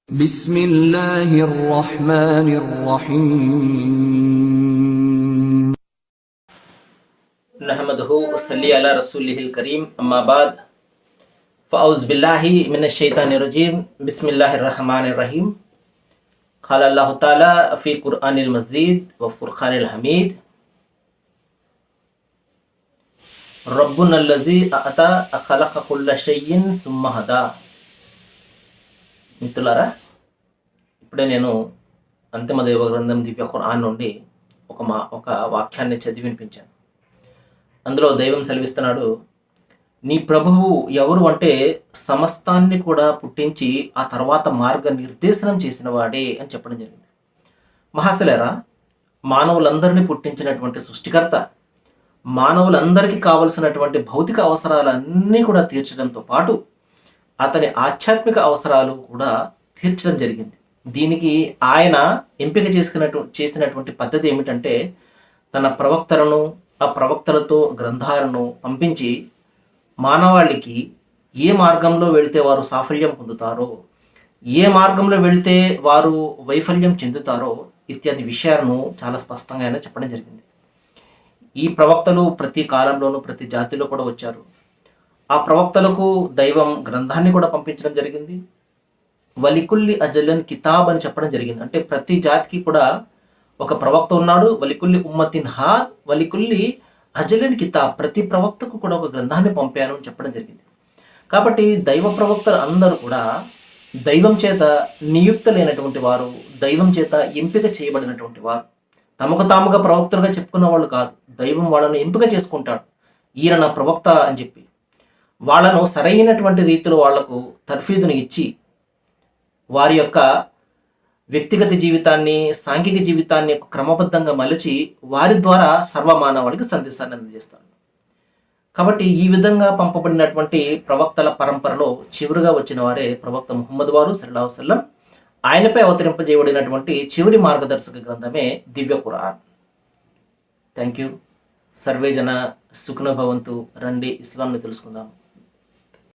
بسم الله الرحمن الرحيم नहमदहु वसल्ली अला रसूलिहिल करीम अम्मा बाद फ़अऊज़ु बिल्लाहि मिनश शैतानिर रजीम बिस्मिल्लाहिर रहमानिर रहीम क़ाला अल्लाहु तआला फ़ी क़ुरआनिल मजीद व फ़ुरक़ानिल हमीद रब्बुनल्लज़ी अअता ख़लक़ कुल्ला शैइन सुम्मा हदा. మిత్రులారా, ఇప్పుడే నేను అంతిమ దైవ గ్రంథం దివ్య ఖురాన్ నుండి ఒక వాక్యాన్ని చదివి వినిపించాను. అందులో దైవం సెలవిస్తున్నాడు, నీ ప్రభువు ఎవరు అంటే సమస్తాన్ని కూడా పుట్టించి ఆ తర్వాత మార్గ నిర్దేశనం చేసిన వాడే అని చెప్పడం జరిగింది. మహాశలేరా, మానవులందరినీ పుట్టించినటువంటి సృష్టికర్త మానవులందరికీ కావలసినటువంటి భౌతిక అవసరాలన్నీ కూడా తీర్చడంతో పాటు అతని ఆధ్యాత్మిక అవసరాలు కూడా తీర్చడం జరిగింది. దీనికి ఆయన ఎంపిక చేసినటువంటి పద్ధతి ఏమిటంటే, తన ప్రవక్తలను ఆ ప్రవక్తలతో గ్రంథాలను పంపించి మానవాళికి ఏ మార్గంలో వెళితే వారు సాఫల్యం పొందుతారో, ఏ మార్గంలో వెళితే వారు వైఫల్యం చెందుతారో ఇత్యాది విషయాలను చాలా స్పష్టంగా ఆయన చెప్పడం జరిగింది. ఈ ప్రవక్తలు ప్రతి కాలంలోనూ ప్రతి జాతిలో కూడా వచ్చారు. ఆ ప్రవక్తలకు దైవం గ్రంథాన్ని కూడా పంపించడం జరిగింది. వలికుల్లి అజలన్ కితాబ్ అని చెప్పడం జరిగింది. అంటే ప్రతి జాతికి కూడా ఒక ప్రవక్త ఉన్నాడు. వలికుల్లి ఉమ్మతిన్ హా వలికుల్లి అజలన్ కితాబ్, ప్రతి ప్రవక్తకు కూడా ఒక గ్రంథాన్ని పంపాను అని చెప్పడం జరిగింది. కాబట్టి దైవ ప్రవక్తలు అందరూ కూడా దైవం చేత నియుక్తులైనటువంటి వారు, దైవం చేత ఎంపిక చేయబడినటువంటి వారు. తమకు తాముగా ప్రవక్తలుగా చెప్పుకున్న వాళ్ళు కాదు. దైవం వాళ్ళను ఎంపిక చేసుకుంటాడు, ఈయన నా ప్రవక్త అని చెప్పి. వాళ్ళను సరైనటువంటి రీతిలో వాళ్లకు తర్ఫీదును ఇచ్చి వారి యొక్క వ్యక్తిగత జీవితాన్ని, సాంఘిక జీవితాన్ని క్రమబద్ధంగా మలచి వారి ద్వారా సర్వమానవాడికి సందేశాన్ని అందజేస్తాడు. కాబట్టి ఈ విధంగా పంపబడినటువంటి ప్రవక్తల పరంపరలో చివరిగా వచ్చిన వారే ప్రవక్త ముహమ్మద్ వారు సల్లల్లాహు అలైహి వసల్లం. ఆయనపై అవతరింపజేయబడినటువంటి చివరి మార్గదర్శక గ్రంథమే దివ్య ఖురాన్. Thank you. సర్వే జన సుఖినో భవంతు. రండి ఇస్లాంని తెలుసుకుందాం.